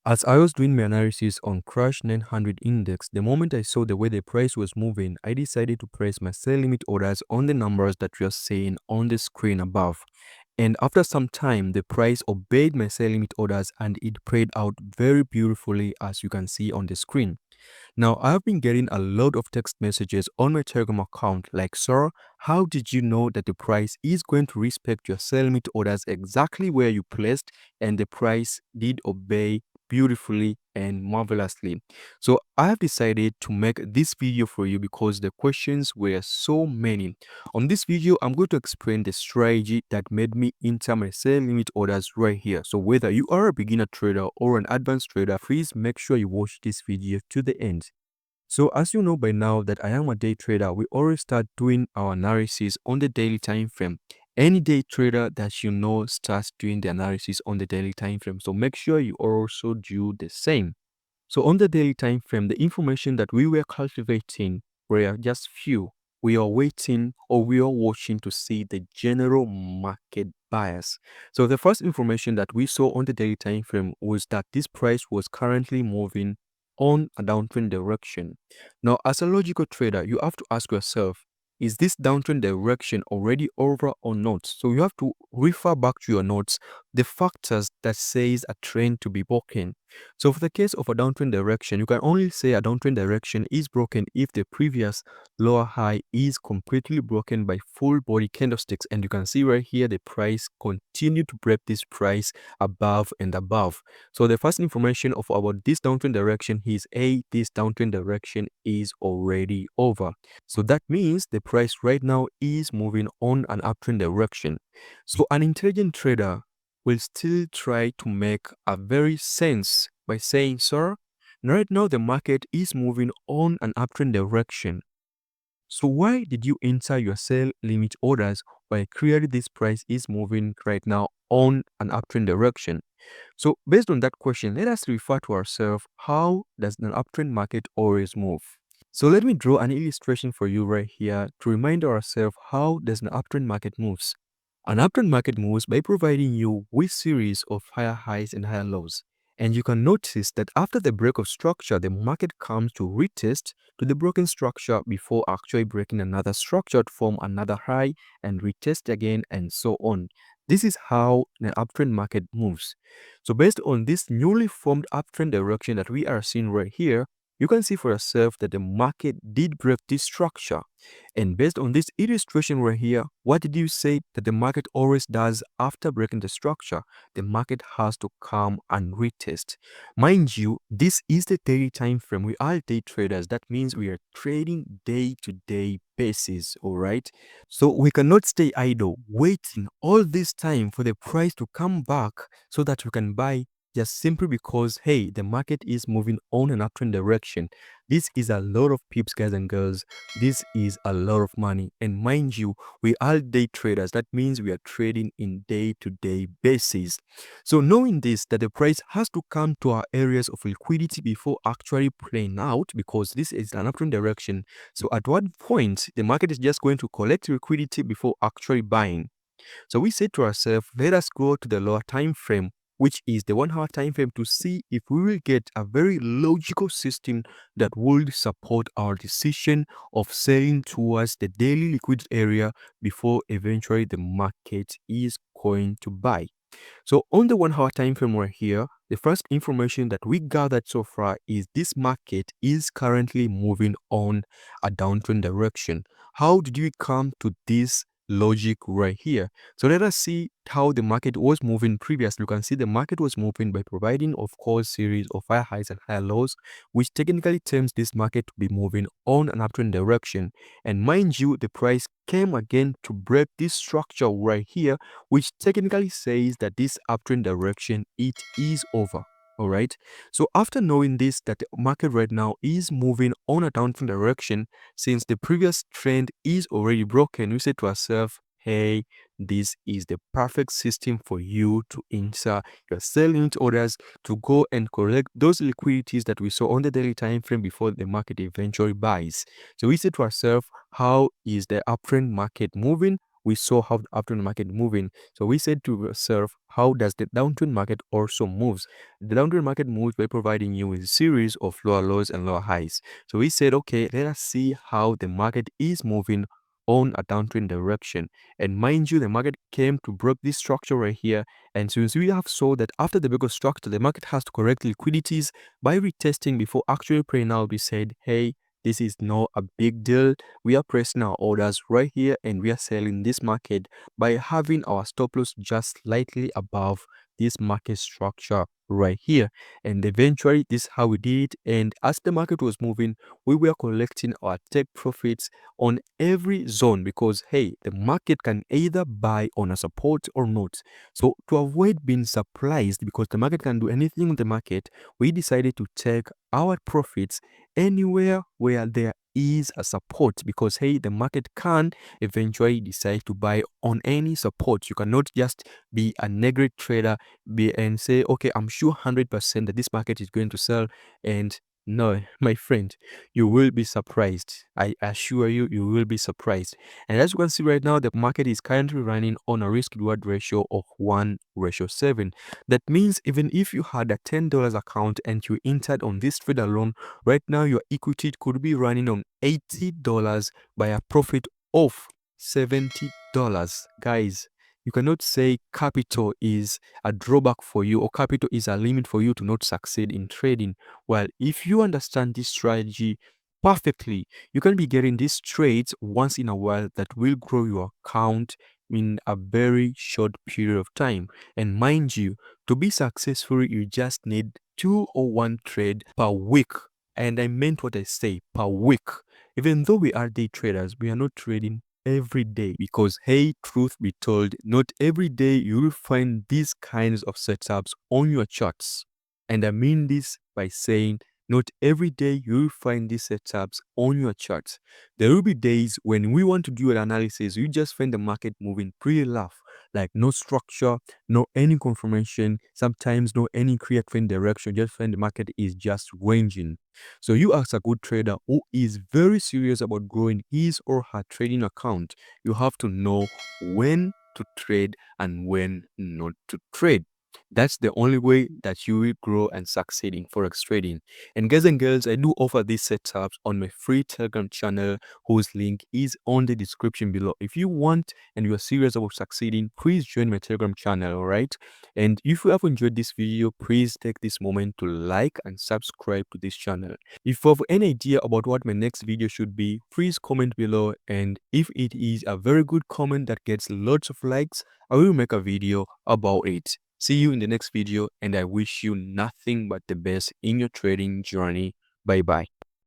As I was doing my analysis on Crash 900 index, the moment I saw the way the price was moving, I decided to place my sell limit orders on the numbers that you are seeing on the screen above. And after some time, the price obeyed my sell limit orders and it played out very beautifully as you can see on the screen. Now, I've been getting a lot of text messages on my Telegram account like, "Sir, how did you know that the price is going to respect your sell limit orders exactly where you placed and the price did obey beautifully and marvelously?" So I have decided to make this video for you because the questions were so many. On this video, I'm going to explain the strategy that made me enter my sell limit orders right here. So whether you are a beginner trader or an advanced trader, please make sure you watch this video to the end. So as you know by now that I am a day trader, we always start doing our analysis on the daily time frame. Any day trader that you know starts doing the analysis on the daily time frame. So make sure you also do the same. So on the daily time frame, the information that we were cultivating were just few. We are waiting or we are watching to see the general market bias. So the first information that we saw on the daily time frame was that this price was currently moving on a downtrend direction. Now, as a logical trader, you have to ask yourself, is this downtrend direction already over or not? So you have to refer back to your notes the factors that says a trend to be broken. So for the case of a downtrend direction, you can only say a downtrend direction is broken if the previous lower high is completely broken by full body candlesticks. And you can see right here, the price continued to break this price above and above. So the first information of about this downtrend direction is this downtrend direction is already over. So that means the price right now is moving on an uptrend direction. So an intelligent trader will still try to make a very sense by saying, "Sir, right now the market is moving on an uptrend direction. So why did you enter your sell limit orders while clearly this price is moving right now on an uptrend direction?" So based on that question, let us refer to ourselves, how does an uptrend market always move? So let me draw an illustration for you right here to remind ourselves how does an uptrend market moves. An uptrend market moves by providing you with series of higher highs and higher lows. And you can notice that after the break of structure, the market comes to retest to the broken structure before actually breaking another structure to form another high and retest again and so on. This is how an uptrend market moves. So based on this newly formed uptrend direction that we are seeing right here, you can see for yourself that the market did break this structure. And based on this illustration right here, what did you say that the market always does after breaking the structure? The market has to come and retest. Mind you, this is the daily time frame. We are day traders. That means we are trading day to day basis, all right? So we cannot stay idle, waiting all this time for the price to come back so that we can buy just simply because, hey, the market is moving on an uptrend direction. This is a lot of pips, guys and girls. This is a lot of money. And mind you, we are day traders. That means we are trading in day-to-day basis. So knowing this, that the price has to come to our areas of liquidity before actually playing out, because this is an uptrend direction. So at what point the market is just going to collect liquidity before actually buying. So we said to ourselves, let us go to the lower time frame, which is the 1 hour time frame, to see if we will get a very logical system that will support our decision of selling towards the daily liquid area before eventually the market is going to buy. So on the 1 hour time frame right here, the first information that we gathered so far is this market is currently moving on a downtrend direction. How did we come to this logic right here? So let us see how the market was moving previously. You can see the market was moving by providing, of course, series of higher highs and higher lows, which technically terms this market to be moving on an uptrend direction. And mind you, the price came again to break this structure right here, which technically says that this uptrend direction, it is over. All right. So after knowing this, that the market right now is moving on a downtrend direction, since the previous trend is already broken, we say to ourselves, hey, this is the perfect system for you to enter your selling orders to go and collect those liquidities that we saw on the daily time frame before the market eventually buys. So we say to ourselves, how is the uptrend market moving? we saw how the uptrend market moving. So we said to observe how does the downtrend market also moves. The downtrend market moves by providing you with a series of lower lows and lower highs. So we said, okay, let us see how the market is moving on a downtrend direction. And mind you, the market came to break this structure right here. And since we have saw that after the break of structure, the market has to correct liquidities by retesting before actually praying out, we said, hey, this is not a big deal. We are pressing our orders right here and we are selling this market by having our stop loss just slightly above this market structure right here. And eventually this is how we did it. And as the market was moving, we were collecting our take profits on every zone because hey, the market can either buy on a support or not. So to avoid being surprised because the market can do anything in the market, we decided to take our profits anywhere where there is a support because hey, the market can eventually decide to buy on any support. You cannot just be a negative trader and say, okay, I'm sure 100% that this market is going to sell. And no, my friend, you will be surprised. I assure you, you will be surprised. And as you can see right now, the market is currently running on a risk reward ratio of 1:7. That means even if you had a $10 account and you entered on this trade alone, right now your equity could be running on $80 by a profit of $70. Guys, you cannot say capital is a drawback for you or capital is a limit for you to not succeed in trading. Well, if you understand this strategy perfectly, you can be getting these trades once in a while that will grow your account in a very short period of time. And mind you, to be successful, you just need 2 or 1 trade per week. And I meant what I say, per week. Even though we are day traders, we are not trading every day because hey, truth be told, not every day you will find these kinds of setups on your charts. And I mean this by saying not every day you will find these setups on your charts. There will be days when we want to do an analysis, you just find the market moving pretty rough, like no structure, no any confirmation, sometimes no any clear trend direction, just find the market is just ranging. So you as a good trader who is very serious about growing his or her trading account, you have to know when to trade and when not to trade. That's the only way that you will grow and succeed in Forex trading. And guys and girls, I do offer these setups on my free Telegram channel, whose link is on the description below. If you want and you are serious about succeeding, please join my Telegram channel, alright? And if you have enjoyed this video, please take this moment to like and subscribe to this channel. If you have any idea about what my next video should be, please comment below, and if it is a very good comment that gets lots of likes, I will make a video about it. See you in the next video, and I wish you nothing but the best in your trading journey. Bye bye.